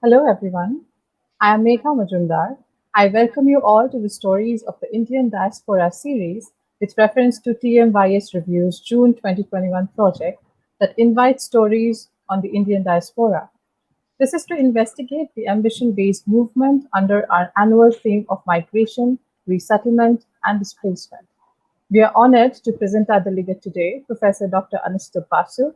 Hello everyone, I am Megha Mazumdar. I welcome you all to the Stories of the Indian Diaspora series with reference to TMYS Review's June 2021 project that invites stories on the Indian diaspora. This is to investigate the ambition based movement under our annual theme of migration, resettlement, and displacement. We are honored to present our delegate today, Professor Dr. Anustup Basu.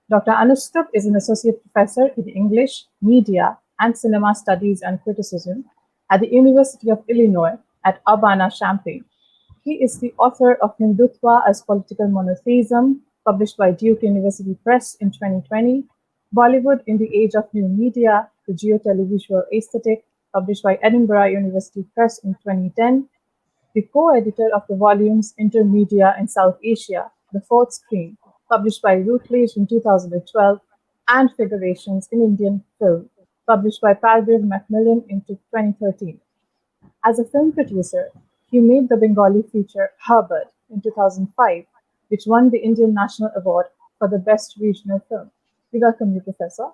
Dr. Anustup is an associate professor in English, Media, and Cinema Studies and Criticism at the University of Illinois at Urbana-Champaign. He is the author of Hindutva as Political Monotheism, published by Duke University Press in 2020, Bollywood in the Age of New Media, the Geotelevisual Aesthetic, published by Edinburgh University Press in 2010, the co-editor of the volumes Intermedia in South Asia, The Fourth Screen, published by Routledge in 2012, and Figurations in Indian Film, published by Palgrave Macmillan in 2013. As a film producer, he made the Bengali feature Hubbard in 2005, which won the Indian National Award for the Best Regional Film. We welcome you, Professor.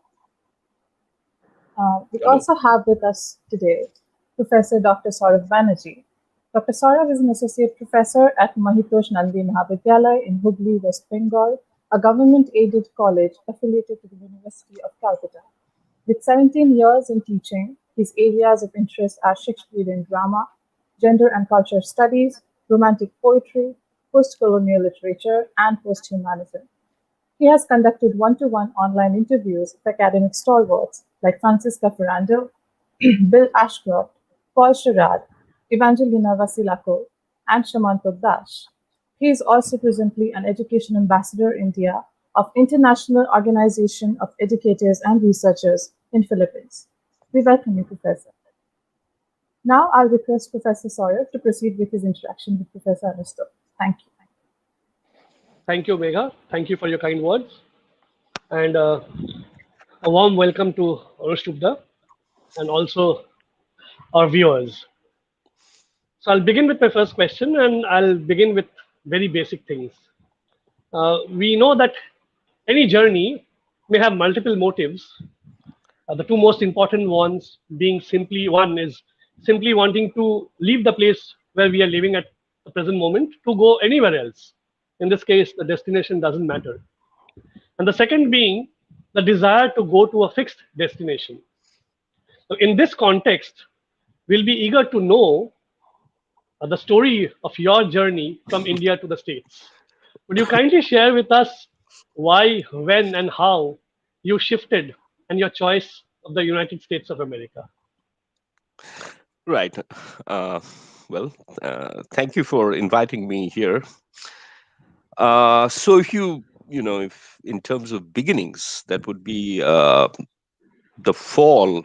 We Hello. also have with us today Professor Dr. Sourav Banerjee. Dr. Sourav is an associate professor at Mahitosh Nandi Mahavidyalaya in Hubli, West Bengal, a government-aided college affiliated to the University of Calcutta. With 17 years in teaching, his areas of interest are Shakespearean drama, gender and culture studies, romantic poetry, post-colonial literature, and posthumanism. He has conducted one-to-one online interviews with academic stalwarts like Francisca Ferrando, Bill Ashcroft, Paul Sherrod, Evangelina Vasilako, and Shamanto Dash. He is also presently an Education Ambassador India of International Organization of Educators and Researchers in Philippines. We welcome you, Professor. Now I'll request Professor Saurav to proceed with his interaction with Professor Anustup. Thank you. Thank you, Megha. Thank you for your kind words. And a warm welcome to Anustup and also our viewers. So I'll begin with my first question and I'll begin with very basic things. We know that any journey may have multiple motives. The two most important ones being simply one is simply wanting to leave the place where we are living at the present moment to go anywhere else. In this case, the destination doesn't matter. And the second being the desire to go to a fixed destination. So in this context, we'll be eager to know the story of your journey from India to the States. Would you kindly share with us why, when, and how you shifted and your choice of the United States of America? Right. Uh, Thank you for inviting me here. So if in terms of beginnings, that would be the fall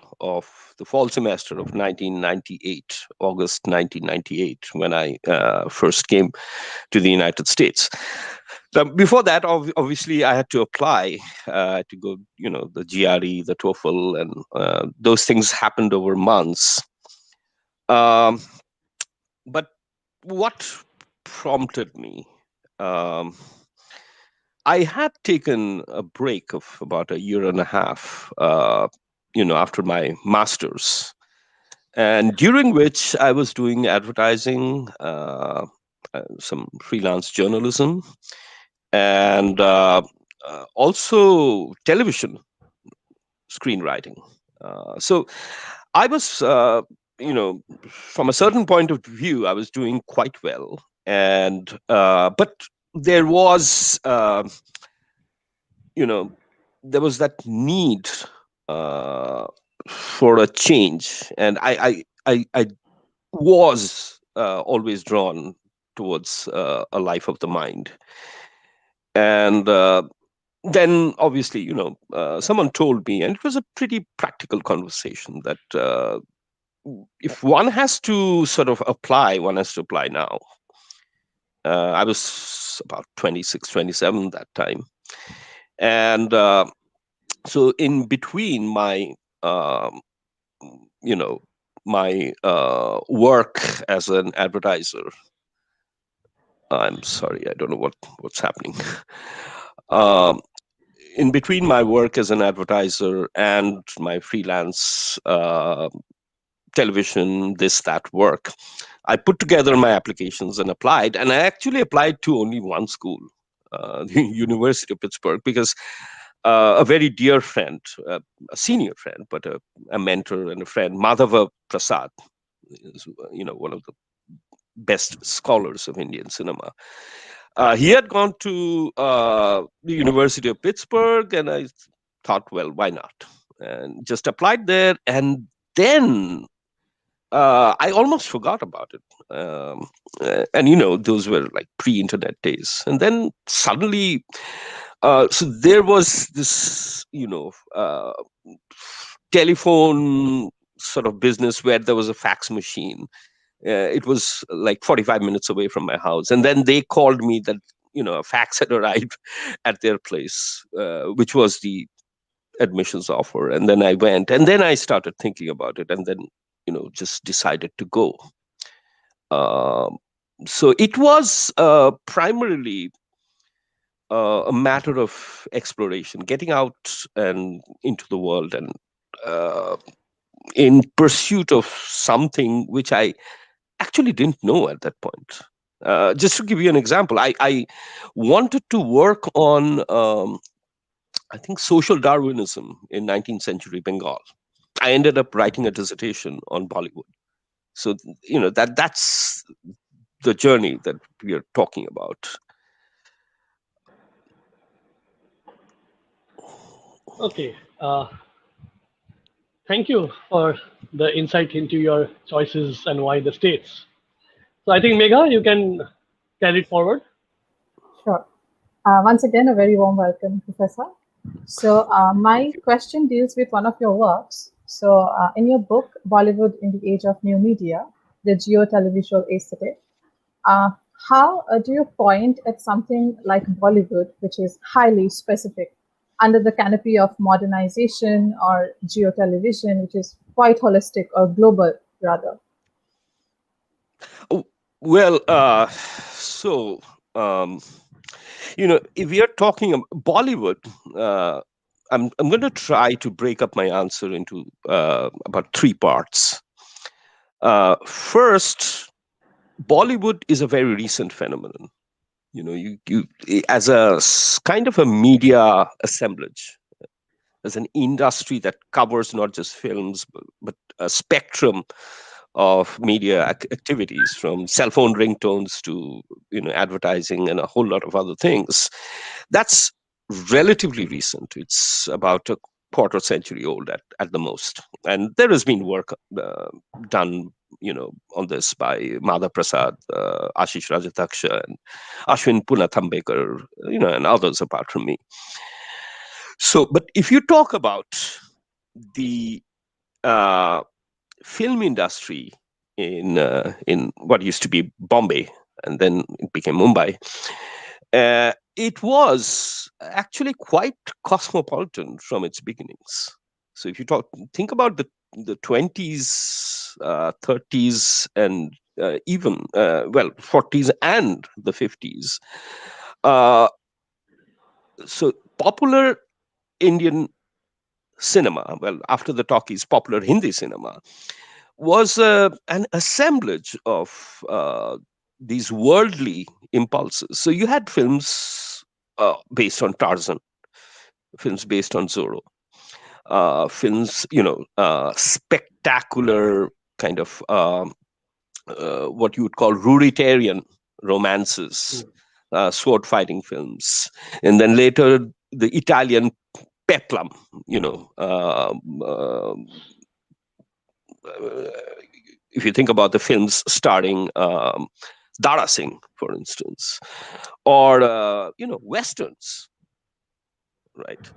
semester of 1998, August 1998, when I first came to the United States. Now, before that, obviously, I had to apply to go, the GRE, the TOEFL, and those things happened over months. Um, but what prompted me? Um, I had taken a break of about a year and a half, after my master's, and during which I was doing advertising, some freelance journalism, and also television screenwriting. So I was, from a certain point of view, I was doing quite well, and but there was, there was that need for a change, and I was always drawn towards a life of the mind, and then obviously someone told me, and it was a pretty practical conversation, that if one has to sort of apply, one has to apply now. I was about 26, 27 that time, and so in between my work as an advertiser, I'm sorry, I don't know what's happening. um, in between my work as an advertiser and my freelance television, this, that work, I put together my applications and applied. And I actually applied to only one school, the University of Pittsburgh, because a very dear friend, a senior friend, but a mentor and a friend, Madhava Prasad, is, one of the best scholars of Indian cinema. He had gone to the University of Pittsburgh, and I thought, well, why not? And just applied there. And then I almost forgot about it. And those were like pre-internet days. And then suddenly, so there was this, telephone sort of business where there was a fax machine. It was like 45 minutes away from my house. And then they called me that, a fax had arrived at their place, which was the admissions offer. And then I went, and then I started thinking about it, and then, just decided to go. So it was primarily a matter of exploration, getting out and into the world, and in pursuit of something which I actually didn't know at that point. Just to give you an example, I wanted to work on, I think, social Darwinism in 19th century Bengal. I ended up writing a dissertation on Bollywood. So, that's the journey that we are talking about. Okay. Thank you for the insight into your choices and why the states. So I think Megha, you can carry it forward. Sure. Once again, a very warm welcome, Professor. So, my question deals with one of your works. So, in your book, Bollywood in the Age of New Media, the Geo-Televisual Aesthetic, how do you point at something like Bollywood, which is highly specific, under the canopy of modernization, or geo-television, which is quite holistic or global, rather? Well, so, if we are talking about Bollywood, I'm going to try to break up my answer into about three parts. First, Bollywood is a very recent phenomenon. You as a kind of a media assemblage, as an industry that covers not just films but a spectrum of media activities, from cell phone ringtones to advertising and a whole lot of other things. That's relatively recent. It's about a quarter century old at the most, and there has been work done on this by Madha Prasad, Ashish Rajataksha, and Ashwin Punathambekar, and others apart from me. So, but if you talk about the film industry in what used to be Bombay, and then it became Mumbai, it was actually quite cosmopolitan from its beginnings. So if you think about the 20s, 30s, and even 40s and the 50s. So popular Indian cinema, well, after the talkies, popular Hindi cinema, was an assemblage of these worldly impulses. So you had films based on Tarzan, films based on Zorro, films, spectacular kind of what you would call Ruritarian romances, sword fighting films, and then later the Italian peplum, if you think about the films starring Dara Singh, for instance, or westerns, right?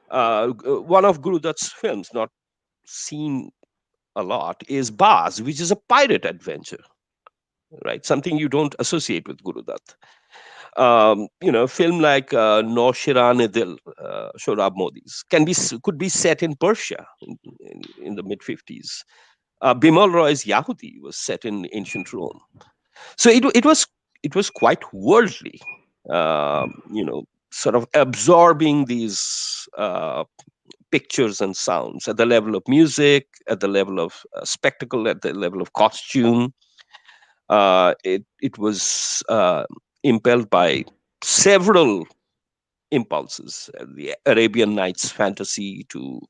One of Guru Dutt's films, not seen a lot, is Baz, which is a pirate adventure, right? Something you don't associate with Guru Dutt. Film like Naushiran Dil, Sourav Modi's, could be set in Persia in the mid-50s. Bimal Roy's Yahudi was set in ancient Rome. So it was quite worldly. sort of absorbing these pictures and sounds at the level of music, at the level of spectacle, at the level of costume. It was impelled by several impulses, the Arabian Nights fantasy to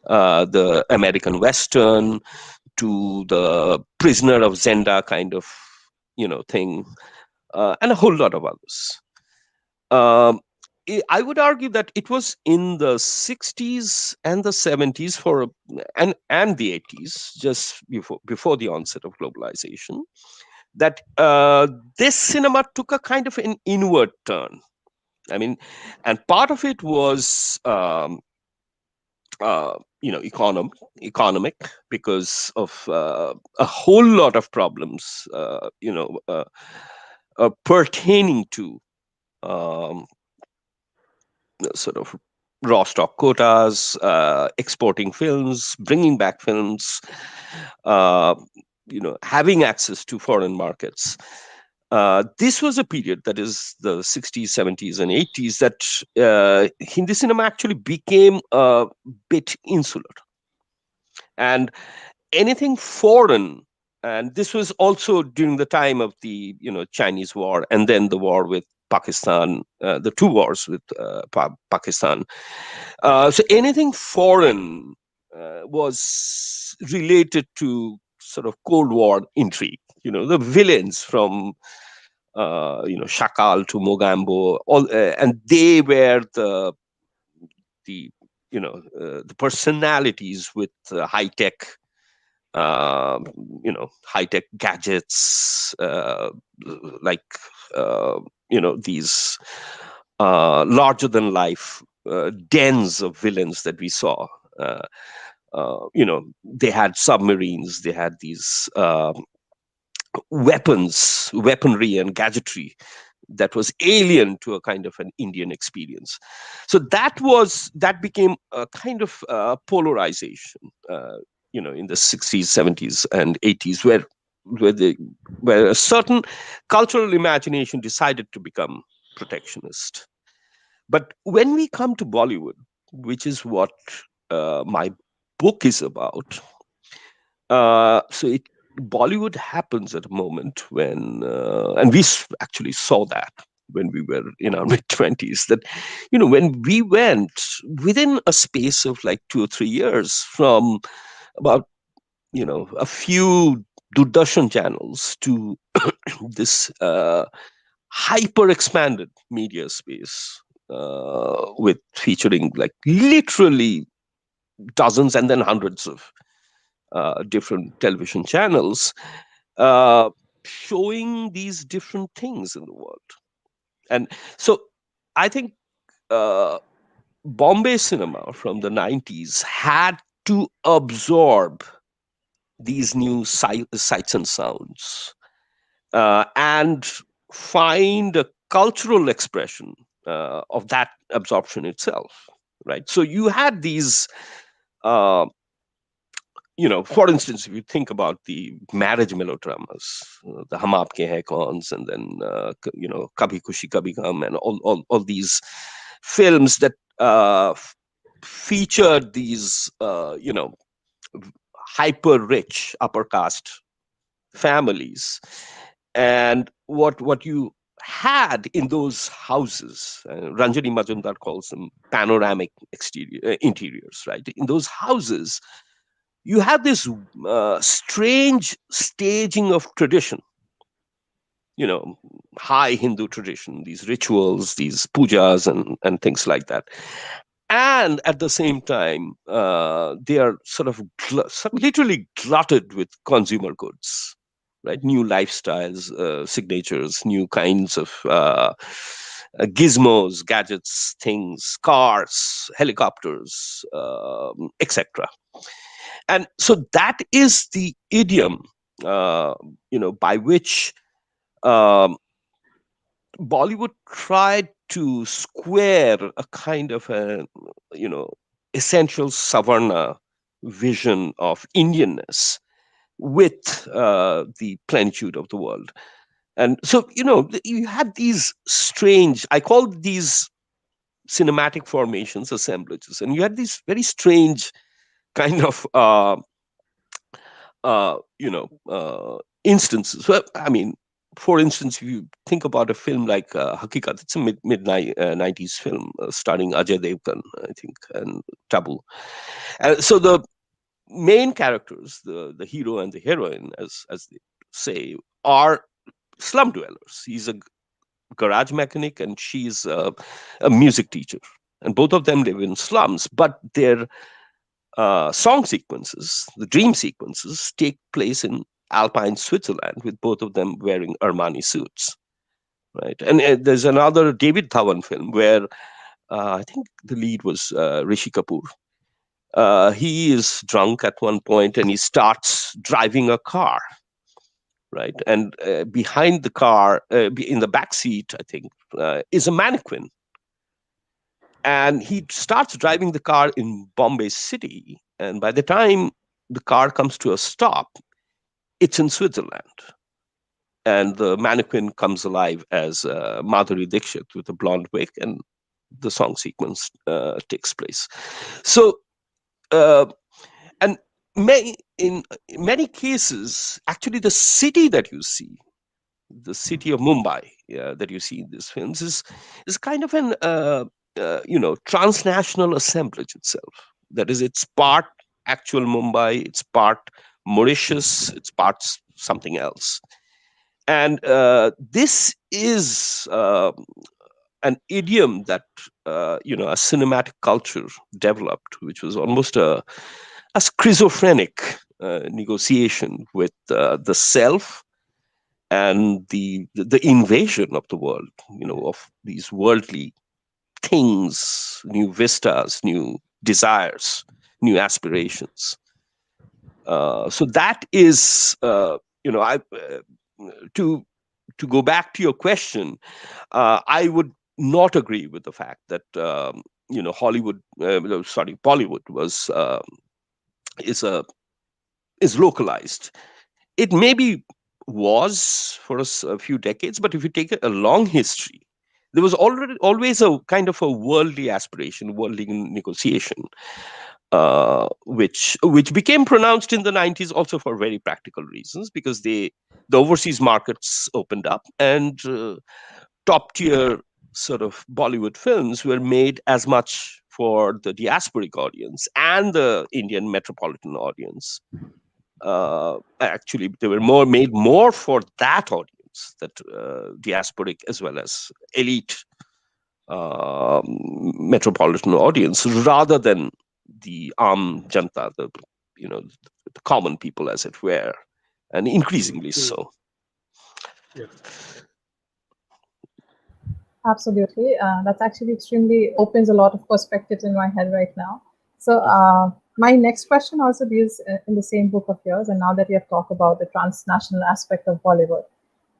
the American Western to the Prisoner of Zenda kind of thing, and a whole lot of others. Um, I would argue that it was in the 60s and the 70s and the 80s, just before the onset of globalization, that this cinema took a kind of an inward turn. I mean, and part of it was economic, because of a whole lot of problems pertaining to um, sort of raw stock quotas, exporting films, bringing back films, uh, having access to foreign markets. This was a period, that is the 60s, 70s, and 80s, that Hindi cinema actually became a bit insular. And anything foreign, and this was also during the time of the Chinese war, and then the war with Pakistan, the two wars with Pakistan. So anything foreign was related to sort of Cold War intrigue. The villains from Shakal to Mogambo, all, and they were the personalities with high tech, high tech gadgets, like these larger than life dens of villains that we saw. They had submarines, they had these weaponry, and gadgetry that was alien to a kind of an Indian experience. So that became a kind of polarization, in the 60s, 70s, and 80s, where a certain cultural imagination decided to become protectionist. But when we come to Bollywood, which is what my book is about, so Bollywood happens at a moment when, and we actually saw that when we were in our mid-20s, that, when we went within a space of like 2 or 3 years from about, a few Doordarshan channels to this hyper expanded media space, with featuring like literally dozens and then hundreds of different television channels, showing these different things in the world. And so I think Bombay cinema from the 90s had to absorb these new sights and sounds, and find a cultural expression of that absorption itself. Right. So you had these uh, for instance, if you think about the marriage melodramas, the Hum Aapke Hain Kauns, and then Kabhi Khushi Kabhi Gham, and all these films that featured these hyper rich upper caste families, and what you had in those houses, Ranjani Majumdar calls them panoramic interiors, right? In those houses, you have this strange staging of tradition, high Hindu tradition, these rituals, these pujas, and things like that. And at the same time, they are sort of literally glutted with consumer goods, right? New lifestyles, signatures, new kinds of gizmos, gadgets, things, cars, helicopters, etc. And so that is the idiom, by which um, Bollywood tried to square a kind of a, essential Savarna vision of Indianness with the plenitude of the world. And so, you had these strange, I call these cinematic formations, assemblages, and you had these very strange kind of instances. Well, I mean, for instance, if you think about a film like Hakikat, it's a mid 90s film starring Ajay Devgan, I think, and Tabu. So the main characters, the hero and the heroine, as they say, are slum dwellers. He's a garage mechanic and she's a music teacher, and both of them live in slums, but their song sequences, the dream sequences, take place in Alpine Switzerland, with both of them wearing Armani suits, right? And there's another David Dhawan film where I think the lead was Rishi Kapoor. He is drunk at one point and he starts driving a car, right? And behind the car, in the back seat, I think, is a mannequin. And he starts driving the car in Bombay City. And by the time the car comes to a stop, it's in Switzerland. And the mannequin comes alive as Madhuri Dixit with a blonde wig, and the song sequence takes place. So, and in many cases, actually, the city that you see, the city of Mumbai that you see in these films, is kind of an transnational assemblage itself. That is, it's part actual Mumbai, it's part Mauritius, it's part something else. And this is an idiom that a cinematic culture developed, which was almost a schizophrenic negotiation with the self and the invasion of the world, of these worldly things, new vistas, new desires, new aspirations. So that is, to go back to your question, I would not agree with the fact that Bollywood is localized. It maybe was for a few decades, but if you take a long history, there was always a kind of a worldly aspiration, worldly negotiation, which became pronounced in the 90s also for very practical reasons, because the overseas markets opened up, and top tier sort of Bollywood films were made as much for the diasporic audience and the Indian metropolitan audience. Actually, they were made more for that audience, that diasporic as well as elite metropolitan audience, rather than the janta, the common people, as it were, and increasingly so. Yeah. Absolutely. That's actually extremely opens a lot of perspectives in my head right now. So my next question also deals in the same book of yours, and now that you have talked about the transnational aspect of Bollywood.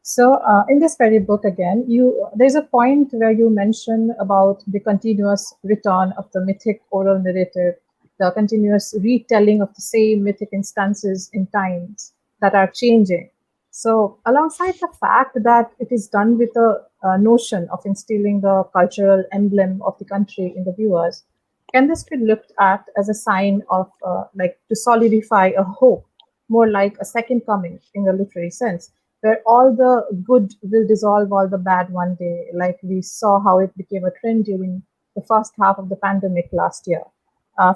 So in this very book again, there's a point where you mention about the continuous return of the mythic oral narrative, the continuous retelling of the same mythic instances in times that are changing. So alongside the fact that it is done with a notion of instilling the cultural emblem of the country in the viewers, can this be looked at as a sign of to solidify a hope, more like a second coming in the literary sense, where all the good will dissolve all the bad one day, like we saw how it became a trend during the first half of the pandemic last year?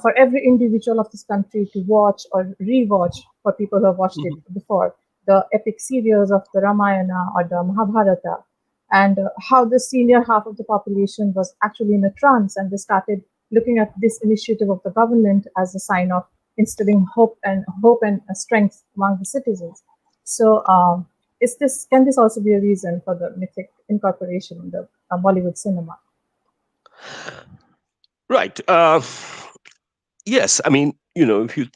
For every individual of this country to watch or rewatch, for people who have watched it before, the epic series of the Ramayana or the Mahabharata, and how the senior half of the population was actually in a trance, and they started looking at this initiative of the government as a sign of instilling hope and strength among the citizens. So, can this also be a reason for the mythic incorporation in the Bollywood cinema? Right. Yes. I mean, if you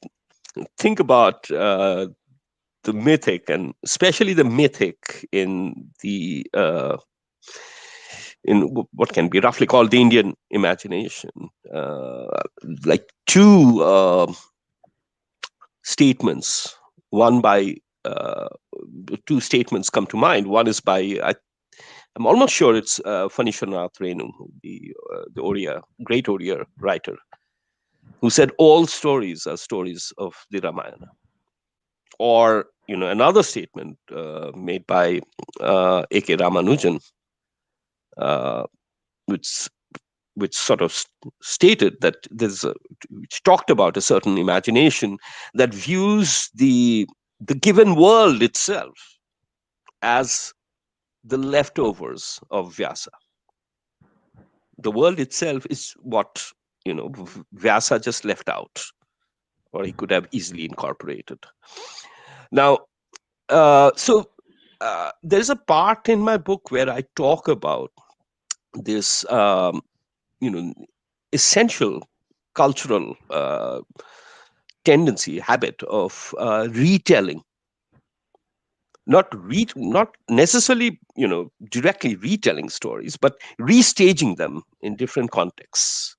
think about the mythic, and especially the mythic in what can be roughly called the Indian imagination, like two statements. Two statements come to mind. One is by I'm almost sure it's Fanishanath Renu, the Oriya, great Oriya writer, who said all stories are stories of the Ramayana. Or another statement made by A.K. Ramanujan, uh, which sort of stated that which talked about a certain imagination that views the given world itself as the leftovers of Vyasa. The world itself is what Vyasa just left out, or he could have easily incorporated. Now, there's a part in my book where I talk about this, essential cultural tendency, habit of retelling, not necessarily directly retelling stories, but restaging them in different contexts,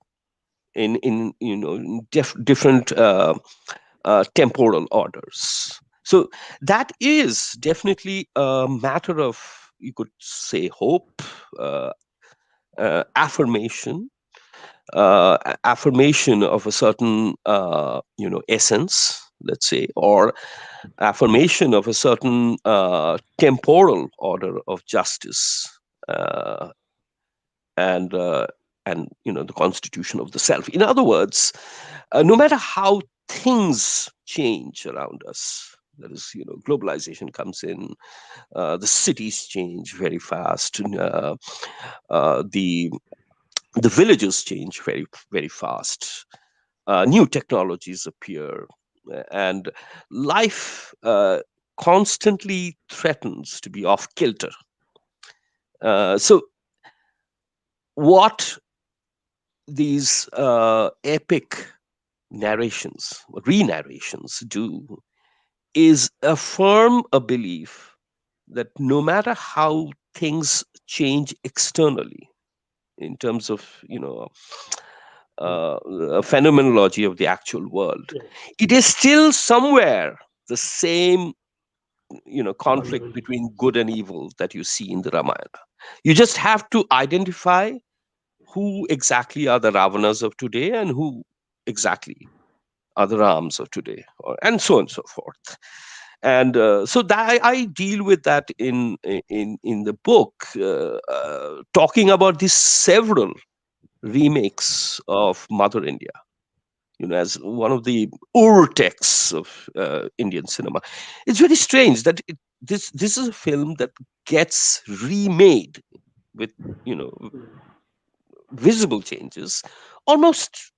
in different temporal orders. So that is definitely a matter of, you could say, hope, uh, affirmation, affirmation of a certain essence, let's say, or affirmation of a certain temporal order of justice, uh, and the constitution of the self. In other words, no matter how things change around us, that is, globalization comes in, the cities change very fast, the villages change very, very fast, new technologies appear, and life constantly threatens to be off kilter. So what these epic narrations, re-narrations do is affirm a belief that no matter how things change externally in terms of a phenomenology of the actual world, Yeah. it is still somewhere the same conflict Fundamental. between good and evil that you see in the Ramayana. You just have to identify who exactly are the Ravanas of today and who exactly are the Rams of today, and so on and so forth. And so that I deal with that in the book, talking about these several remakes of Mother India, as one of the ur-texts of Indian cinema. It's very strange that this is a film that gets remade with visible changes almost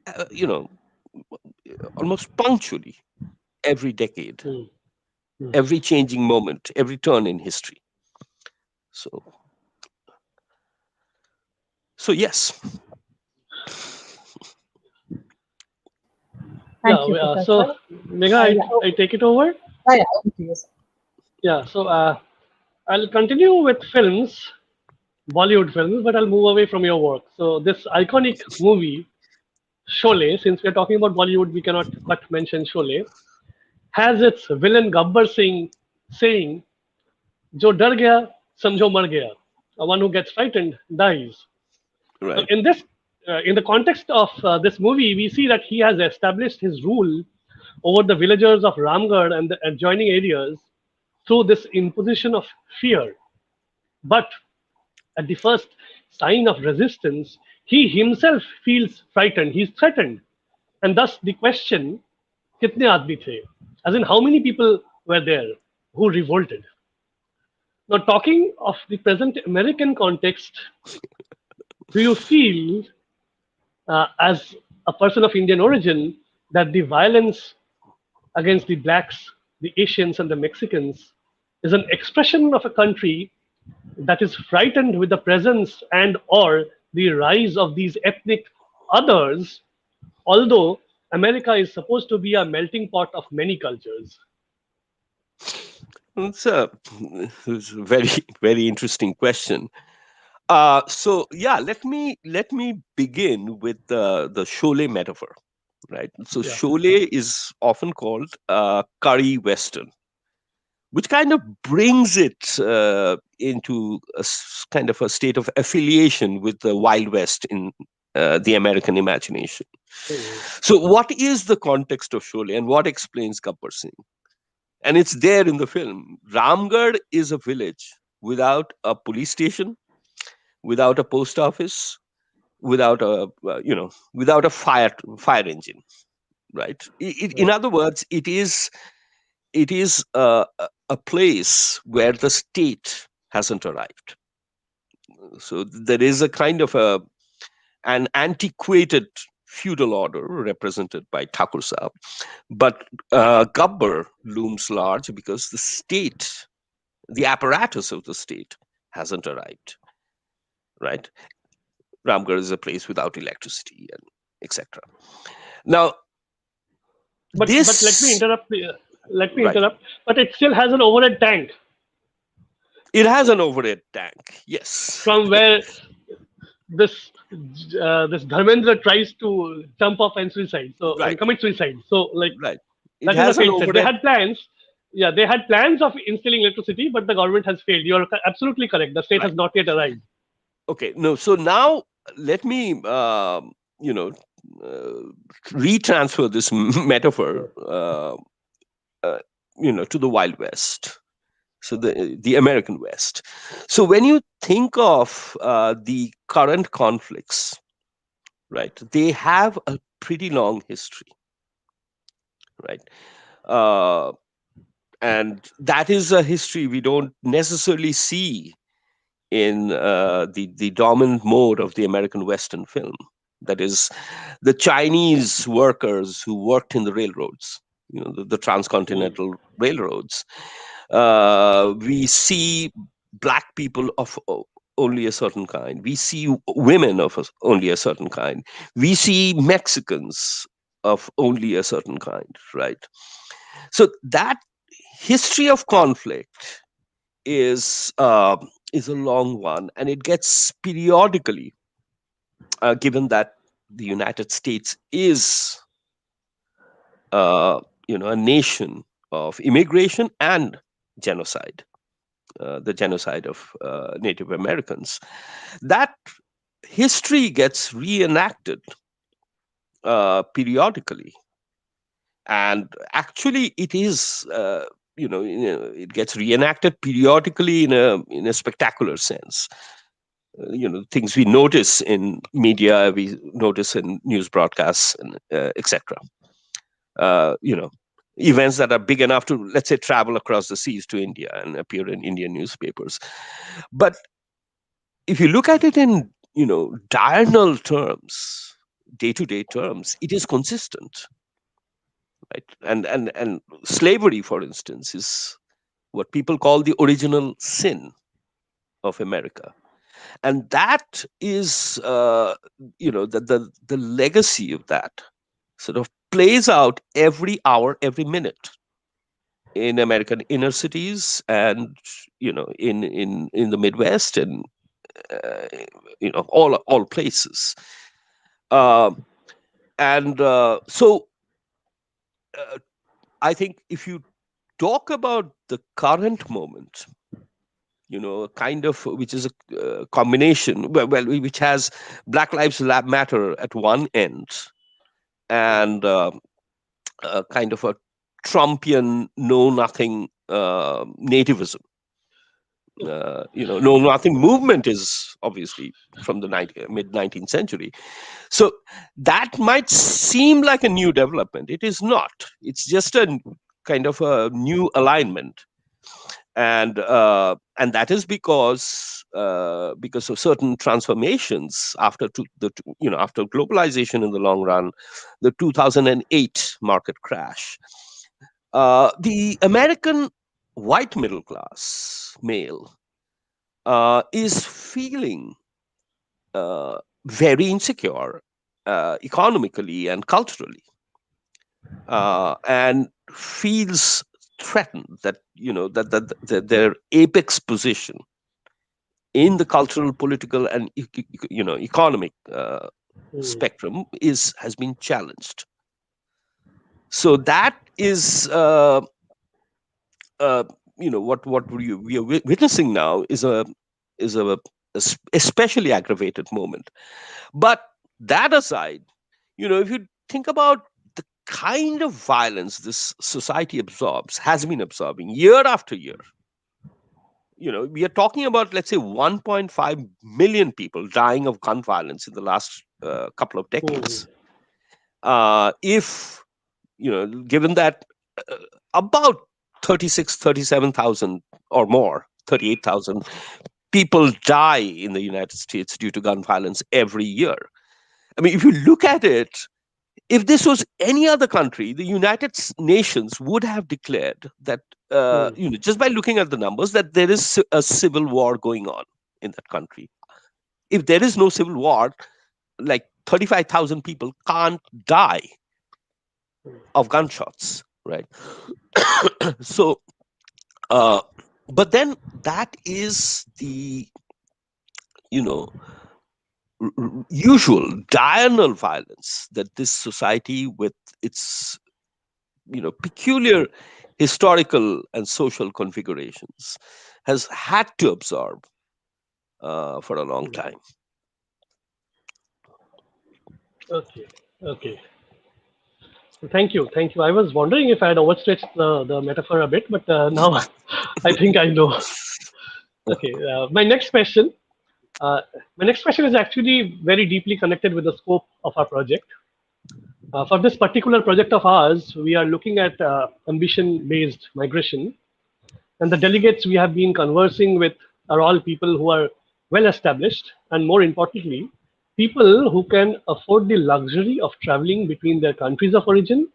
uh, you know almost punctually every decade, Mm, mm. every changing moment, every turn in history. So yes. Thank Yeah. you, So, Professor. Megha, Yeah, I okay. take it over. Yeah, over to you, sir. Yeah. So, I'll continue with films, Bollywood films, but I'll move away from your work. So, this iconic movie, Sholay, since we're talking about Bollywood, we cannot but mention Sholay, has its villain Gabbar Singh saying, "Jo dar gaya, samjho mar gaya." One who gets frightened dies. So Right. in the context of this movie, we see that he has established his rule over the villagers of Ramgarh and the adjoining areas through this imposition of fear. But at the first sign of resistance, he himself feels frightened. He's threatened, and thus the question, "Kitne aadmi the?" As in, how many people were there who revolted? Now, talking of the present American context, do you feel as a person of Indian origin, that the violence against the blacks, the Asians, and the Mexicans is an expression of a country that is frightened with the presence and or the rise of these ethnic others, although America is supposed to be a melting pot of many cultures. It's a very very interesting question. So yeah, let me begin with the Sholay metaphor, right? So Yeah. Sholay is often called curry western, which kind of brings it into kind of a state of affiliation with the Wild West in the American imagination. Hmm. So, what is the context of Sholay and what explains Gabbar Singh? And it's there in the film. Ramgarh is a village without a police station, without a post office, without a without a fire engine, right? In Right. other words, it is a place where the state hasn't arrived. So there is a kind of an antiquated feudal order represented by Thakur Sahib, but Gabbar looms large because the state, the apparatus of the state, hasn't arrived. Right? Ramgarh is a place without electricity and etc. Now But let me this interrupt. Let me right, interrupt. But it still has an overhead tank it has an overhead tank. Yes, from where this this Dharmendra tries to jump off and suicide. So and right, commit suicide. So like right. It that is a has an failed set. They overhead. had plans. Yeah, they had plans of instilling electricity, but the government has failed. You are absolutely correct. The state Right. has not yet arrived. Okay. No. So now let me you know uh, retransfer this metaphor uh, to the Wild West. So the American West. So when you think of the current conflicts, right, they have a pretty long history, right? Uh, and that is a history we don't necessarily see in the dominant mode of the American Western film. That is, the Chinese workers who worked in the railroads, the Hmm. transcontinental railroads. We see black people of only a certain kind. We see women of only a certain kind. We see Mexicans of only a certain kind, right? So that history of conflict is uh, is a long one, and it gets periodically, given that the United States is uh, a nation of immigration and genocide, the genocide of Native Americans. That history gets reenacted periodically, and actually, it is. It gets reenacted periodically in a spectacular sense. Things we notice in media, we notice in news broadcasts, and etc. uh, you know Events that are big enough to, let's say, travel across the seas to India and appear in Indian newspapers. But if you look at it in diurnal terms, day-to-day terms, it is consistent, right? And slavery, for instance, is what people call the original sin of America. And that is the legacy of that sort of plays out every hour, every minute in American inner cities, and in the Midwest, and uh, all places. Um and so uh, I think if you talk about the current moment, kind of, which is a combination, which has Black Lives Matter at one end, and kind of a Trumpian know nothing nativism. Know nothing movement is obviously from the mid 19th century. So that might seem like a new development. It is not. It's just a kind of a new alignment, and that is because of certain transformations after after globalization in the long run, the 2008 market crash. The American white middle class male is feeling uh, very insecure economically and culturally, and feels threatened that that their apex position in the cultural, political, and economic Hmm. spectrum has been challenged. So that is uh, we are witnessing now is a especially aggravated moment. But that aside, if you think about the kind of violence this society has been absorbing year after year, we are talking about, let's say, 1.5 million people dying of gun violence in the last couple of decades. If given that about 37,000 or more, 38,000 people die in the United States due to gun violence every year. I mean, if you look at it, if this was any other country, the Nations would have declared that, just by looking at the numbers, that there is a civil war going on in that country. If there is no civil war, like 35,000 people can't die of gunshots, right? So, but then that is the, usual diurnal violence that this society, with its peculiar historical and social configurations, has had to absorb for a long time. Okay. Okay. Thank you. Thank you. I was wondering if I had overstretched the metaphor a bit, but now I think I know. Okay. My next question is actually very deeply connected with the scope of our project. For this particular project of ours, we are looking at ambition-based migration, and the delegates we have been conversing with are all people who are well established, and more importantly, people who can afford the luxury of traveling between their countries of origin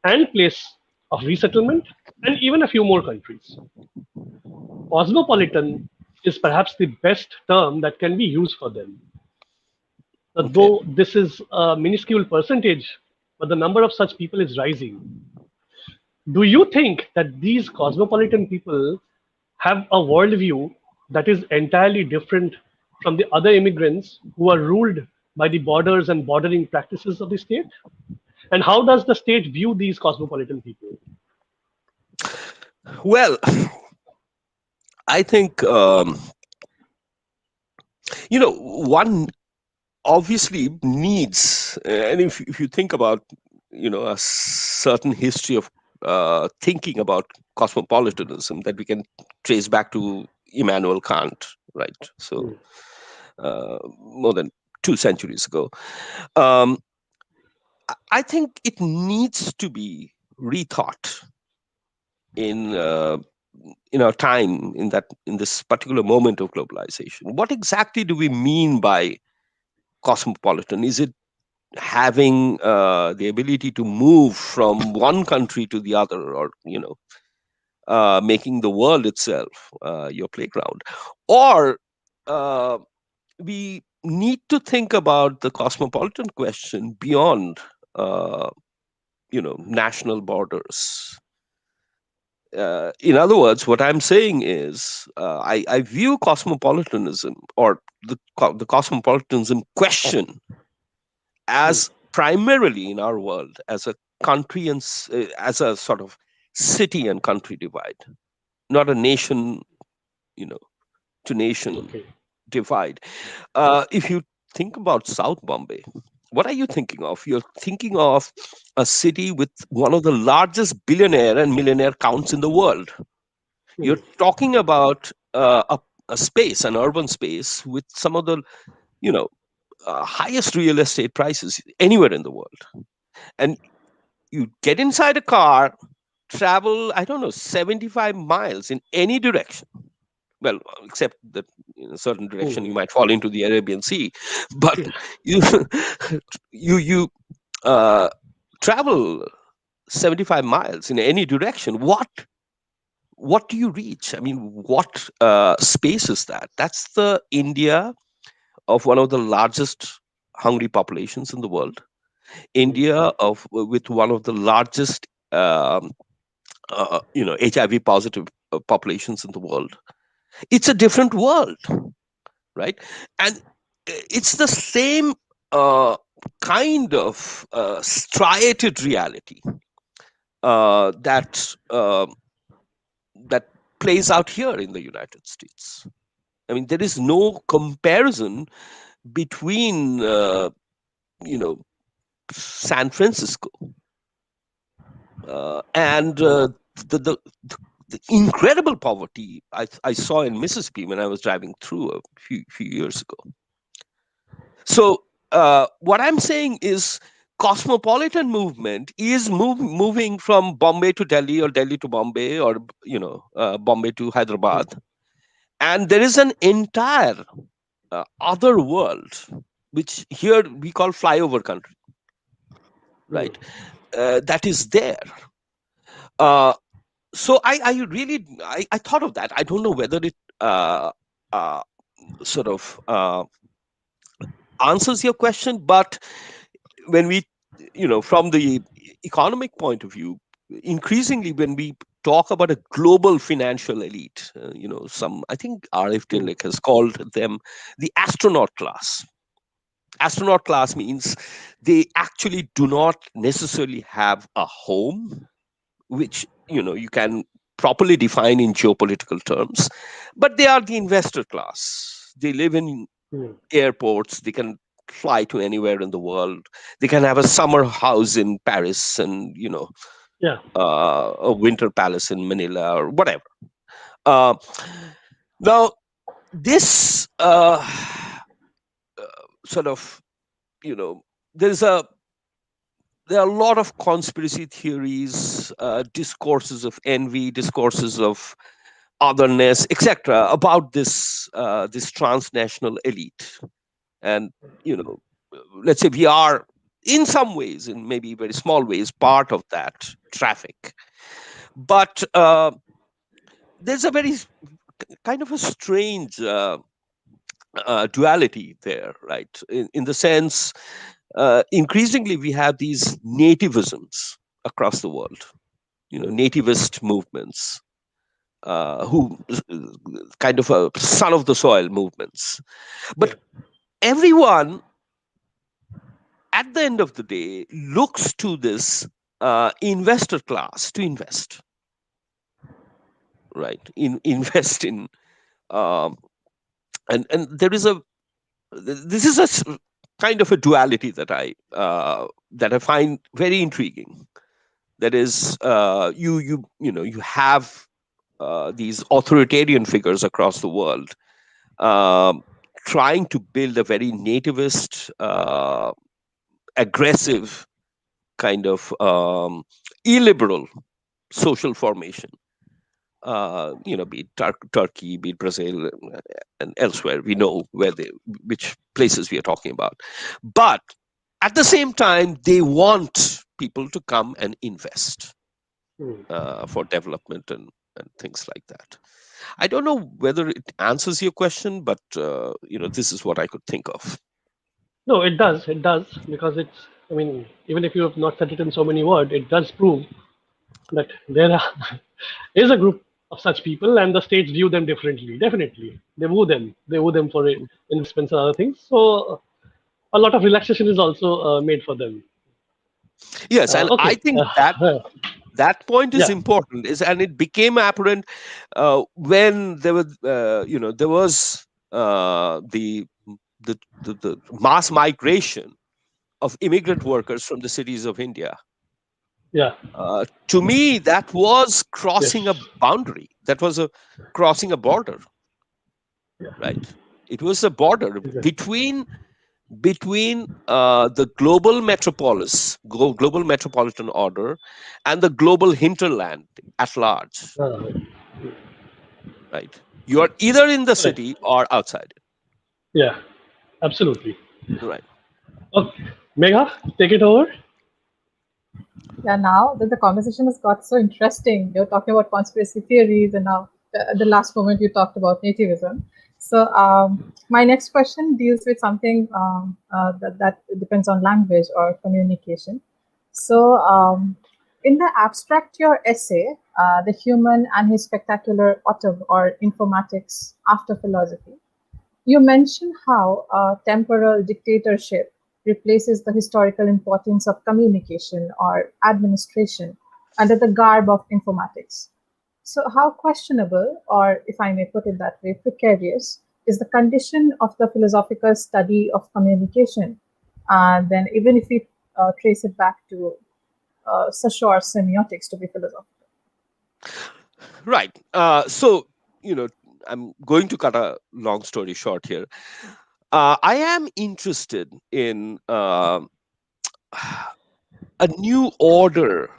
and place of resettlement, and even a few more countries. Cosmopolitan is perhaps the best term that can be used for them. Okay. Though this is a minuscule percentage, but the number of such people is rising. Do you think that these cosmopolitan people have a worldview that is entirely different from the other immigrants who are ruled by the borders and bordering practices of the state? And how does the state view these cosmopolitan people? Well, I think one obviously needs, and if you think about a certain history of thinking about cosmopolitanism that we can trace back to Immanuel Kant, right? So more than 2 centuries ago. um, I think it needs to be rethought in our time, in this particular moment of globalization. What exactly do we mean by cosmopolitan? Is it having the ability to move from one country to the other, or making the world itself your playground? Or we need to think about the cosmopolitan question beyond national borders. In other words, what I'm saying is, I view cosmopolitanism, or the cosmopolitanism question, as primarily in our world as a country and as a sort of city and country divide, not a nation, to nation Okay. divide. If you think about South Bombay, what are you thinking of? You're thinking of a city with one of the largest billionaire and millionaire counts in the world. You're talking about a space, an urban space, with some of the, you know, highest real estate prices anywhere in the world. And you get inside a car, travel, I don't know, 75 miles in any direction. Well, except that in a certain direction you might fall into the Arabian Sea, but you you travel 75 miles in any direction. What do you reach? I mean, what space is that? That's the India of one of the largest hungry populations in the world. India with one of the largest HIV positive populations in the world. It's a different world, right? And it's the same kind of striated reality that that plays out here in the United States. I mean, there is no comparison between, San Francisco and the incredible poverty I saw in Mississippi when I was driving through a few years ago. So what I'm saying is cosmopolitan movement is moving from Bombay to Delhi or Delhi to Bombay or Bombay to Hyderabad, and there is an entire other world which here we call flyover country, right? That is there. So I thought of that. I don't know whether it sort of answers your question, but when we, from the economic point of view, increasingly when we talk about a global financial elite, I think R.F. Dillek has called them the astronaut class. Astronaut class means they actually do not necessarily have a home, which you can properly define in geopolitical terms, but they are the investor class. They live in airports. They can fly to anywhere in the world. They can have a summer house in Paris and a winter palace in Manila or whatever. Now this sort of there are a lot of conspiracy theories, discourses of envy, discourses of otherness, etc., about this transnational elite. And let's say we are, in some ways, in maybe very small ways, part of that traffic. But there's a very kind of a strange duality there, right? In the sense, increasingly we have these nativisms across the world, nativist movements, who kind of a son of the soil movements. But everyone, at the end of the day, looks to this investor class to invest, right? Invest in, and there is this is a kind of a duality that I find very intriguing. That is, you have these authoritarian figures across the world trying to build a very nativist, aggressive kind of illiberal social formation. Be it Turkey, be it Brazil, and elsewhere. We know which places we are talking about. But at the same time, they want people to come and invest for development and things like that. I don't know whether it answers your question, but this is what I could think of. No, it does. It does, because it's. I mean, even if you have not said it in so many words, it does prove that there is a group of such people, and the states view them differently. Definitely, they woo them. They woo them for investments and other things. So a lot of relaxation is also made for them. Yes, and I Okay. think that point is important. And it became apparent when there was the mass migration of immigrant workers from the cities of India. Yeah. To me, that was crossing a Yes. boundary. That was crossing a border. Yeah. Right? It was a border Exactly. between the global global metropolitan order, and the global hinterland at large. Right? You are either in the Correct. city or outside it. Yeah. Absolutely. Right. Okay. Megha, take it over. Yeah, now that the conversation has got so interesting, you're talking about conspiracy theories, and now at the last moment you talked about nativism. So my next question deals with something that depends on language or communication. So in the abstract your essay, The Human and His Spectacular Autumn, or Informatics After Philosophy, you mention how a temporal dictatorship replaces the historical importance of communication or administration under the garb of informatics. So, how questionable, or if I may put it that way, precarious, is the condition of the philosophical study of communication? And then, even if we trace it back to Saussure semiotics to be philosophical. Right. So, you know, I'm going to cut a long story short here. I am interested in a new order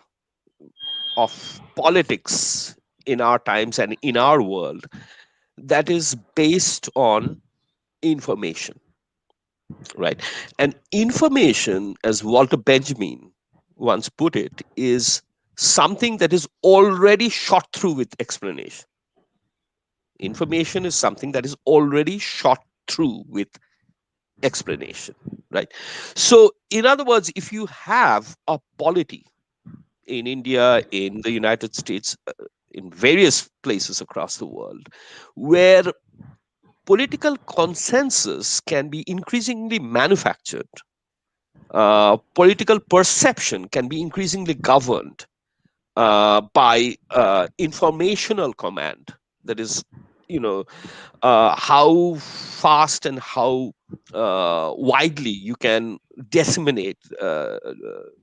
of politics in our times and in our world that is based on information, right? And information, as Walter Benjamin once put it, is something that is already shot through with explanation. Information is something that is already shot through with explanation, right? So, in other words, if you have a polity in India, in the United States, in various places across the world, where political consensus can be increasingly manufactured, political perception can be increasingly governed by informational command. That is, you know, how fast and how widely you can disseminate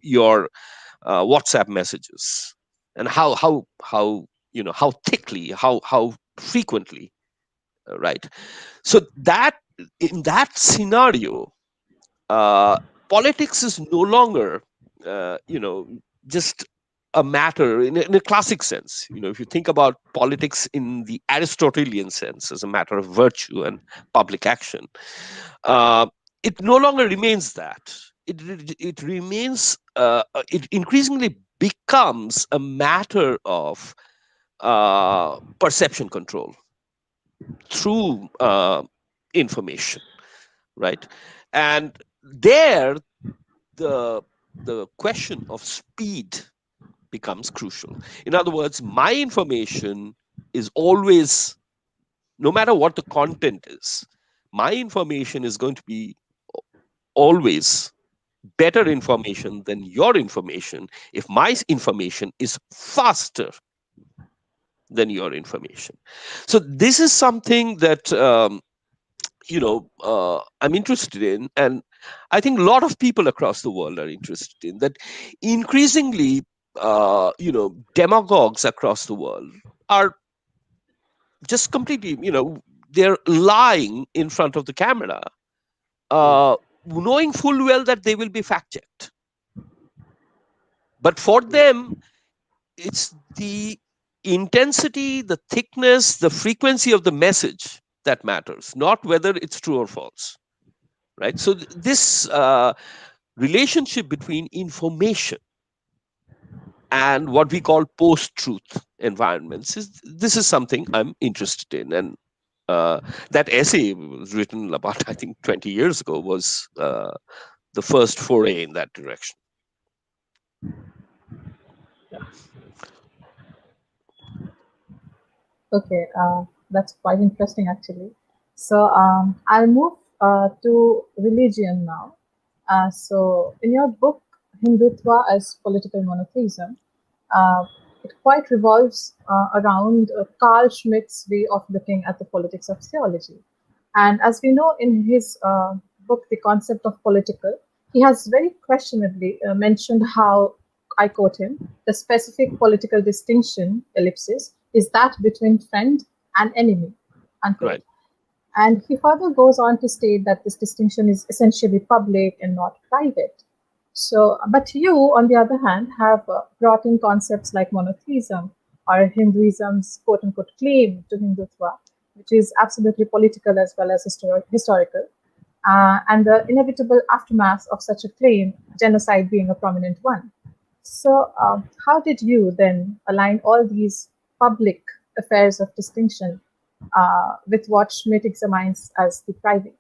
your WhatsApp messages, and how how thickly, how frequently, right? So that in that scenario, uh, politics is no longer, just a matter in a classic sense. If you think about politics in the Aristotelian sense as a matter of virtue and public action, uh, it no longer remains that. It remains. It increasingly becomes a matter of perception control through information, right? And there, the the question of speed becomes crucial. In other words, my information is always, no matter what the content is, my information is going to be always better information than your information if my information is faster than your information. So this is something that I'm interested in, and I think a lot of people across the world are interested in that. Increasingly, demagogues across the world are just completely, they're lying in front of the camera, knowing full well that they will be fact checked. But for them, it's the intensity, the thickness, the frequency of the message that matters, not whether it's true or false, right? So this relationship between information and what we call post-truth environments is something I'm interested in. And that essay was written about, I think, 20 years ago, was the first foray in that direction. Okay, that's quite interesting actually. So I'll move to religion now. So in your book, Hindutva as Political Monotheism, uh, it quite revolves around Carl Schmitt's way of looking at the politics of theology. And as we know in his book, The Concept of Political, he has very questionably mentioned how, I quote him, the specific political distinction, ellipsis, is that between friend and enemy, unquote. Right. And he further goes on to state that this distinction is essentially public and not private. So, but you, on the other hand, have brought in concepts like monotheism or Hinduism's quote unquote claim to Hindutva, which is absolutely political as well as historical, and the inevitable aftermath of such a claim, genocide being a prominent one. So, how did you then align all these public affairs of distinction with what Schmidt examines as the private?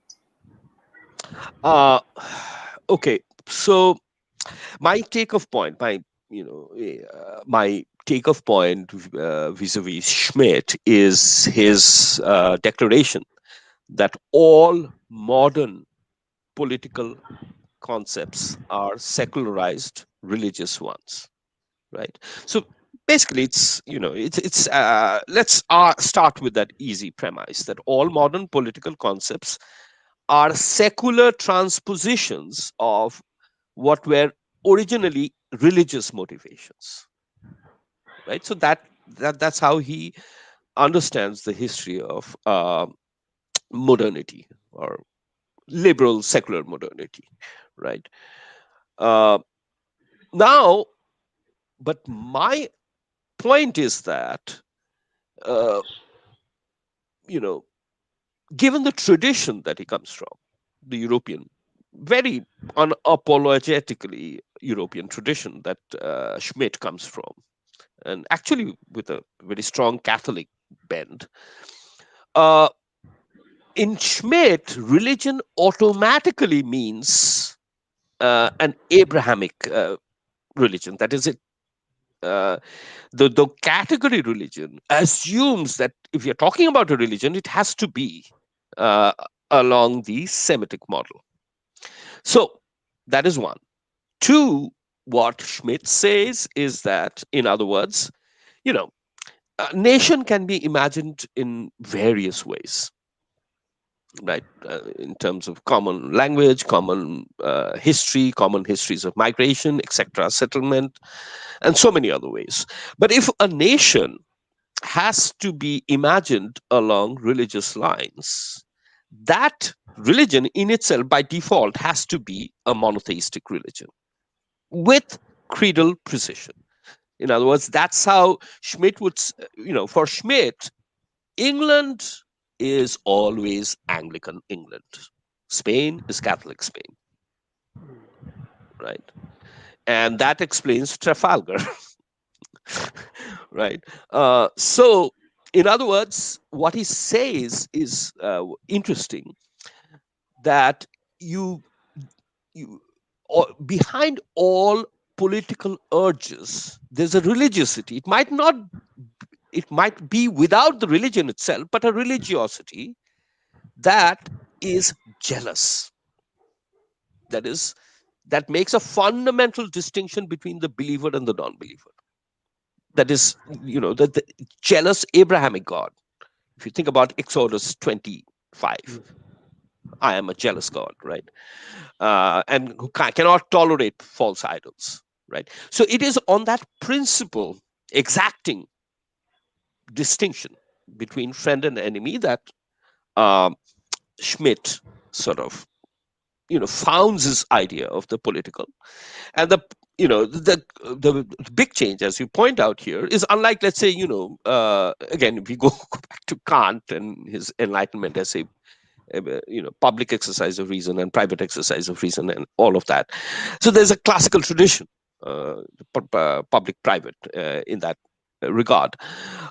Uh, okay. So my take of point, my take of point vis-a-vis Schmidt is his declaration that all modern political concepts are secularized religious ones, right? So Basically, let's start with that easy premise that all modern political concepts are secular transpositions of what were originally religious motivations, right? So that's how he understands the history of modernity, or liberal secular modernity, right? uh, Now, but my point is that, uh, you know given the tradition that he comes from, the European, very unapologetically European tradition that Schmidt comes from, and actually with a very strong Catholic bend. Uh, in Schmidt, religion automatically means an Abrahamic religion. That is, uh, the category religion assumes that if you're talking about a religion, it has to be uh, along the Semitic model. So that is one. Two, what Schmidt says is that, in other words, you know, a nation can be imagined in various ways, right? In terms of common language, common history, common histories of migration, etc., settlement, and so many other ways. But if a nation has to be imagined along religious lines, that religion in itself, by default, has to be a monotheistic religion with creedal precision. In other words, that's how Schmidt for Schmidt, England is always Anglican England. Spain is Catholic Spain, right? And that explains Trafalgar, right? So, in other words, what he says is interesting, that you you behind all political urges, there's a religiosity. It might be without the religion itself, but a religiosity that is jealous. That is, that makes a fundamental distinction between the believer and the non-believer. That is, the jealous Abrahamic God. If you think about Exodus 25, I am a jealous God, right? And who cannot tolerate false idols, right? So it is on that principle, exacting distinction between friend and enemy, that um, Schmidt sort of founds his idea of the political. And the big change, as you point out here, is unlike, let's say, again, if we go back to Kant and his Enlightenment essay, public exercise of reason and private exercise of reason and all of that. So there's a classical tradition, public private, in that regard.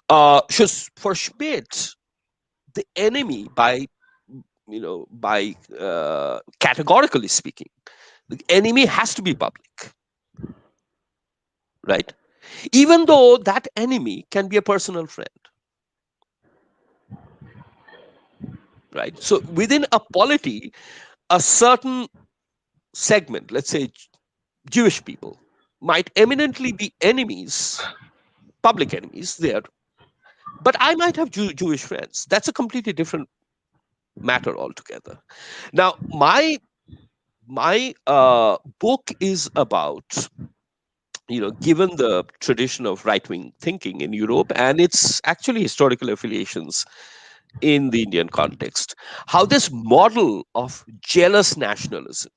For Schmidt, the enemy, by categorically speaking, the enemy has to be public, right? Even though that enemy can be a personal friend, right? So within a polity, a certain segment, let's say Jewish people, might eminently be enemies, public enemies there, but I might have Jewish friends. That's a completely different matter altogether. Now, my book is about, given the tradition of right-wing thinking in Europe and its actually historical affiliations in the Indian context, how this model of jealous nationalism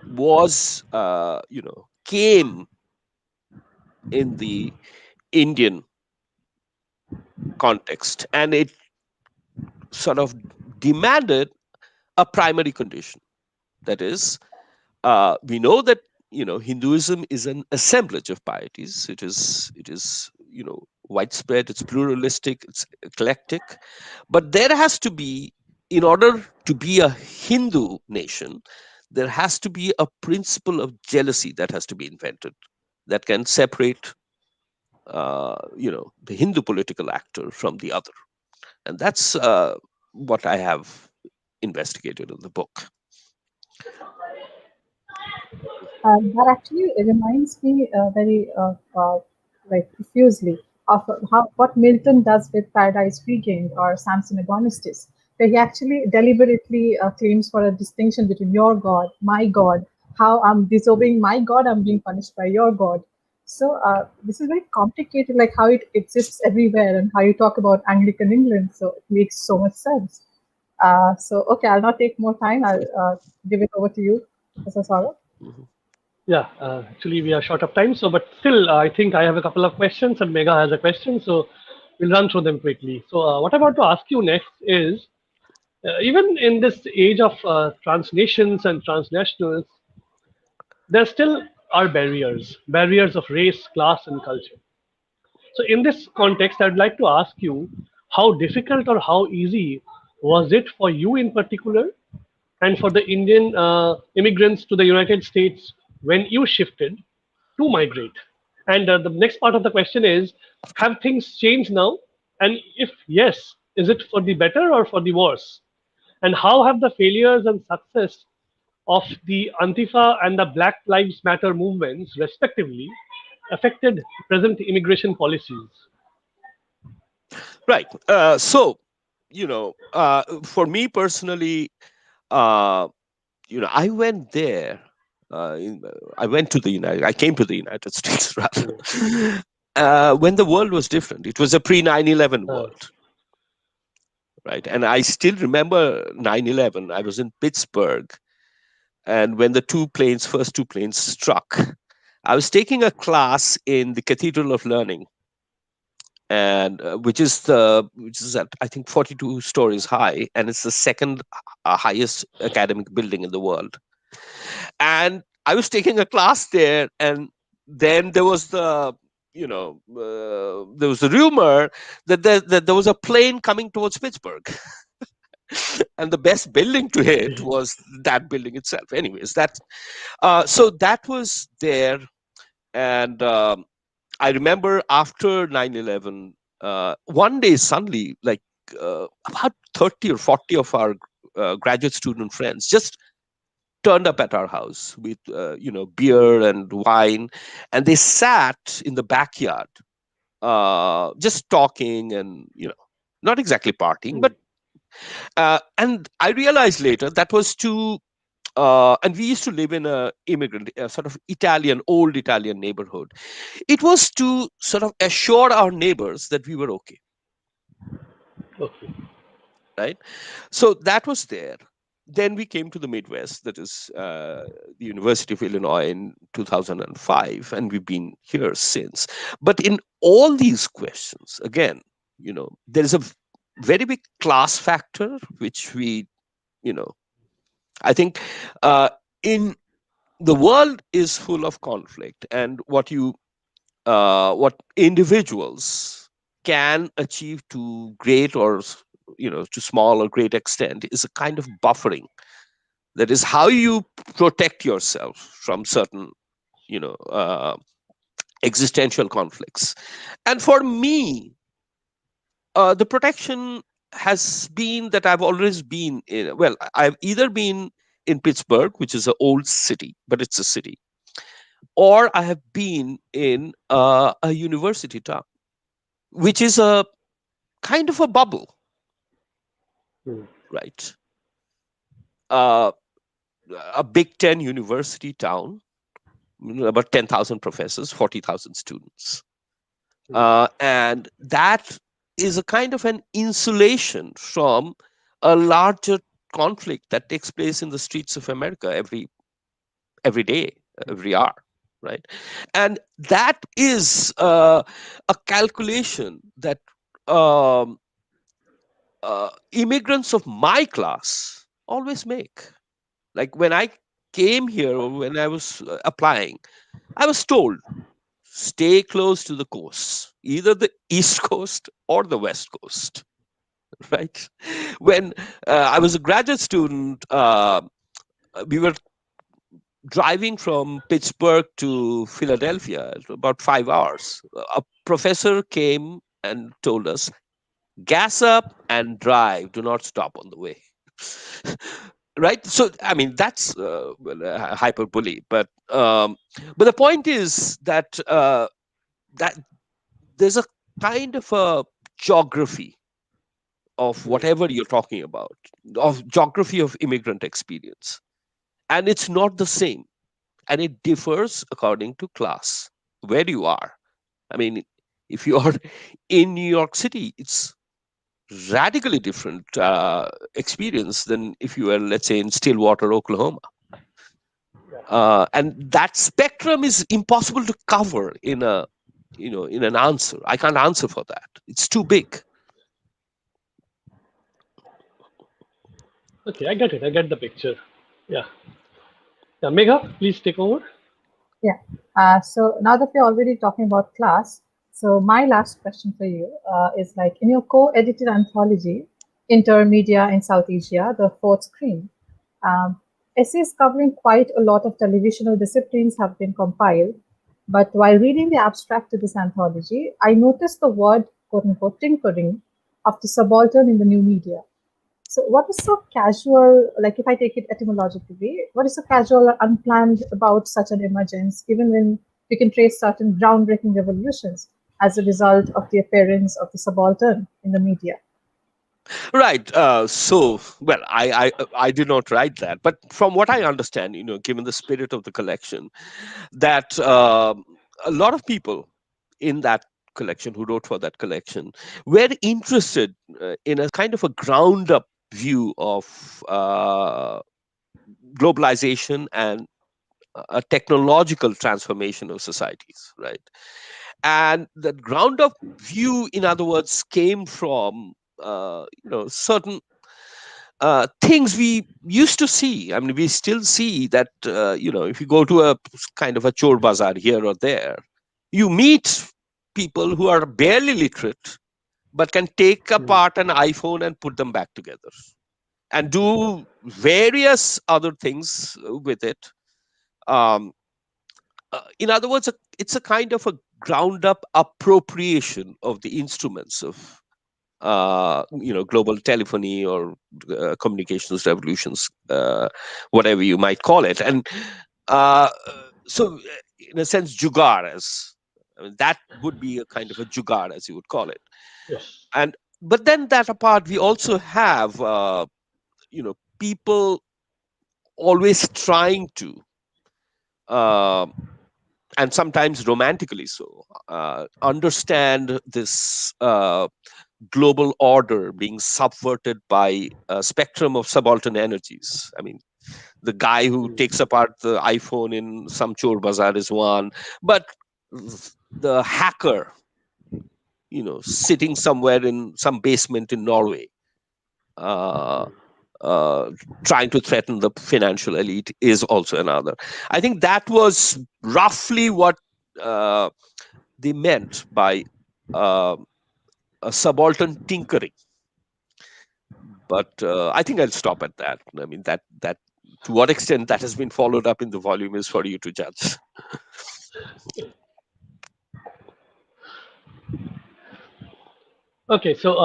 was, came in the Indian context, and it sort of demanded a primary condition. That is, we know that Hinduism is an assemblage of pieties. It is widespread. It's pluralistic. It's eclectic. But there has to be, in order to be a Hindu nation, there has to be a principle of jealousy that has to be invented, that can separate the Hindu political actor from the other. And that's what I have investigated in the book. That actually reminds me very profusely of how what Milton does with Paradise Regained or Samson Agonistes, where he actually deliberately claims for a distinction between your God, my God, how I'm Mm. disobeying my God, I'm being punished by your God. So this is very complicated, like how it exists everywhere and how you talk about Anglican England. So it makes so much sense. So okay, I'll not take more time. I'll give it over to you, Professor Saurabh. Mhm. Yeah, actually we are short of time, so but still, I think I have a couple of questions and Megha has a question, so we'll run through them quickly. So, what I want to ask you next is, even in this age of transnations and transnationals, there still are barriers, barriers of race, class, and culture. So, in this context, I'd like to ask you, how difficult or how easy was it for you in particular and for the Indian immigrants to the United States when you shifted to migrate? And the next part of the question is, have things changed now? And if yes, is it for the better or for the worse? And how have the failures and success of the Antifa and the Black Lives Matter movements, respectively, affected present immigration policies? Right. So, for me personally, uh, I went there. I went to the United. I came to the United States rather Mm. when the world was different. It was a pre 9/11 Uh, world, right? And I still remember 9/11. I was in Pittsburgh, and when the first two planes struck, I was taking a class in the Cathedral of Learning, and which is at I think 42 stories high, and it's the second highest academic building in the world. And I was taking a class there, and then there was the rumor that there was a plane coming towards Pittsburgh, and the best building to hit was that building itself. Anyways, so that was there, and I remember after 9/11, one day suddenly, like about 30 or 40 of our graduate student friends just turned up at our house with beer and wine, and they sat in the backyard, just talking and not exactly partying, but mm, and I realized later that was to and we used to live in a immigrant sort of old Italian neighborhood. It was to sort of assure our neighbors that we were okay, okay. right? So that was there. Then we came to the Midwest, that is the University of Illinois in 2005, and we've been here since. But in all these questions, again, there is a very big class factor, which you know, I think in the world is full of conflict, and what individuals can achieve to great or to small or great extent is a kind of buffering. That is how you protect yourself from certain you know uh, existential conflicts. And for me, the protection has been that I've always been in, well, I've either been in Pittsburgh, which is an old city, but it's a city, or I have been in a university town, which is a kind of a bubble, Mm, right? Uh, a Big Ten university town, about 10,000 professors, 40,000 students. mm, And that is a kind of an insulation from a larger conflict that takes place in the streets of America every day, every hour, right? And that is a calculation that um, immigrants of my class always make. Like when I came here, or when I was applying, I was told stay close to the coast, either the East Coast or the West Coast, right? When I was a graduate student, we were driving from Pittsburgh to Philadelphia, about 5 hours. A professor came and told us, gas up and drive, do not stop on the way. right? So I mean that's hyperbole, but the point is that that there's a kind of a geography of Hmm. whatever you're talking about, of geography of immigrant experience, and it's not the same, and it differs according to class, where you are. I mean, if you are in New York City, it's radically different experience than if you were, let's say, in Stillwater, Oklahoma. Yeah. And that spectrum is impossible to cover in a, in an answer. I can't answer for that. It's too big. Okay, I get it. I get the picture. Yeah. Yeah, Megha, please take over. Yeah. So now that we're already talking about class, so my last question for you is like in your co-edited anthology, Intermedia in South Asia, the fourth screen, um, essays covering quite a lot of televisional disciplines have been compiled. But while reading the abstract to this anthology, I noticed the word quote unquote tinkering of the subaltern in the new media. So, what is so casual, like if I take it etymologically, what is so casual or unplanned about such an emergence, even when we can trace certain groundbreaking revolutions as a result of the appearance of the subaltern in the media? Right. So, well, I did not write that, but from what I understand, given the spirit of the collection, that a lot of people in that collection who wrote for that collection were interested in a kind of a ground up view of globalization and a technological transformation of societies, right? And that ground up view, in other words, came from certain things we used to see. I mean, we still see that, if you go to a kind of a chor bazaar here or there, you meet people who are barely literate but can take Hmm. apart an iPhone and put them back together and do various other things with it. Um, in other words, it's a kind of a ground up appropriation of the instruments of global telephony or communications revolutions, whatever you might call it. And uh, so, in a sense, jugaad, as I mean, that would be a kind of a jugaad, as you would call it. Yes. And but then that apart, we also have people always trying to. um and sometimes romantically so, understand this global order being subverted by a spectrum of subaltern energies. I mean, the guy who Hmm. takes apart the iPhone in some chor bazaar is one, but the hacker, sitting somewhere in some basement in Norway, uh, uh, trying to threaten the financial elite is also another. I think that was roughly what uh, they meant by uh, a subaltern tinkering. But I think I'll stop at that. I mean, that to what extent that has been followed up in the volume is for you to judge. Okay, so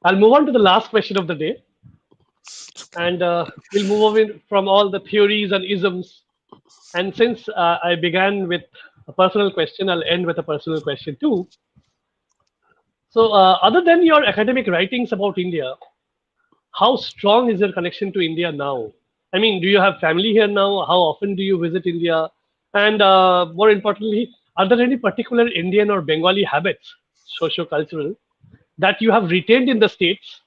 I'll move on to the last question of the day, and we'll move on from all the theories and isms. And since I began with a personal question, I'll end with a personal question too. So, other than your academic writings about India, how strong is your connection to India now? I mean, do you have family here now? How often do you visit India? And more importantly, are there any particular Indian or Bengali habits, socio-cultural, that you have retained in the States?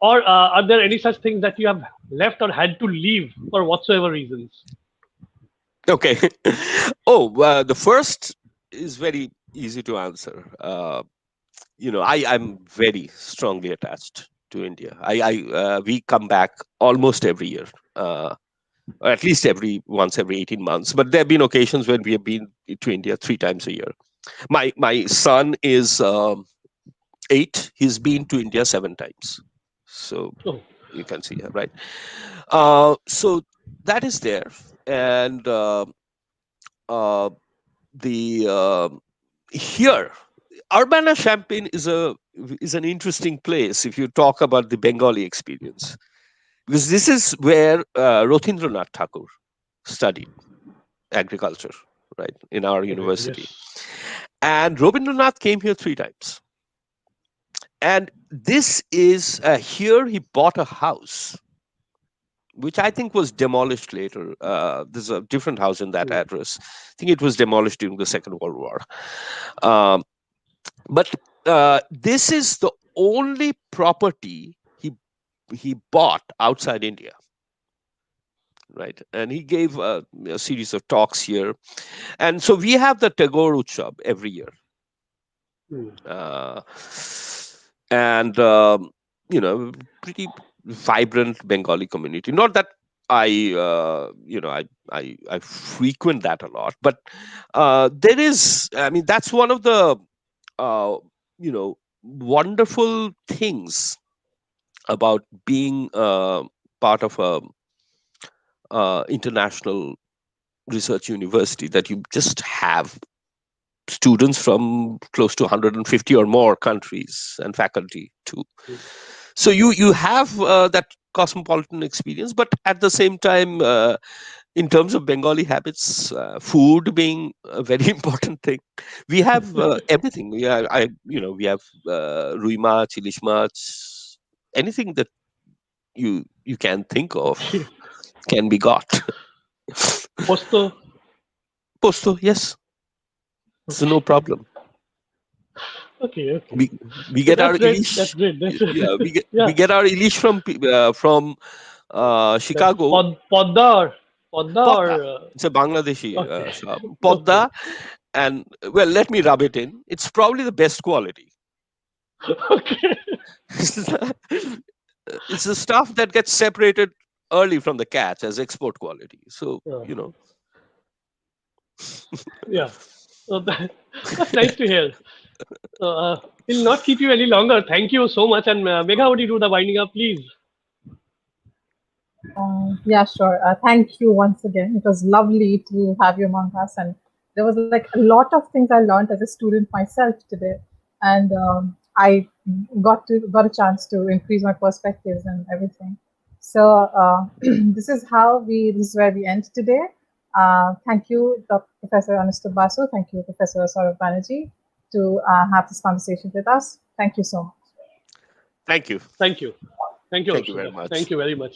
Or are there any such things that you have left or had to leave for whatsoever reasons? Okay. Oh, the first is very easy to answer. I'm very strongly attached to India. We come back almost every year. Or at least every 18 months. But there have been occasions when we have been to India 3 times a year. My son is 8. He's been to India 7 times. So Oh, you can see, right? So that is there, and uh, the here Urbana Champaign is an interesting place if you talk about the Bengali experience. because this is where Rothindranath Thakur studied agriculture, right, in our Okay, university. yes. And Rabindranath came here 3 times. And this is here he bought a house, which I think was demolished later. There's a different house in that Hmm. address. I think it was demolished during the Second World War. Um, but this is the only property he bought outside India, right? And he gave a series of talks here. And so we have the Tagore Utsav every year. Hmm. Uh, and pretty vibrant Bengali community. Not that I frequent that a lot, but there is. I mean, that's one of the wonderful things about being part of a international research university, that you just have students from close to 150 or more countries and faculty too. Hmm. So you have that cosmopolitan experience, but at the same time, in terms of Bengali habits, food being a very important thing, we have everything. We have rui mach, ilish mach, anything that you can think of Okay. can be got. Posto. Posto, yes, it's no Okay. problem. Okay. Okay. we we So get our that's great. Ilish. That's great. That's Yeah, we yeah. get our Ilish from That's Chicago. Podda Podda. or It's a Bangladeshi okay. shop. Okay. Podda, and well, let me rub it in. It's probably the best quality. Okay. It's the stuff that gets separated early from the catch as export quality. So Uh, yeah. So that's nice to hear. So, we'll not keep you any longer. Thank you so much. And Megha, would you do the winding up, please? Yeah, sure. Thank you once again. It was lovely to have you among us, and there was like a lot of things I learned as a student myself today, and I got a chance to increase my perspectives and everything. So this is where we end today. Thank you, Professor Anustup Basu. Thank you, Professor Sourav Banerjee, to have this conversation with us. Thank you so much. thank you. Thank you. Thank you, Thank you very Anustup. much. Thank you very much.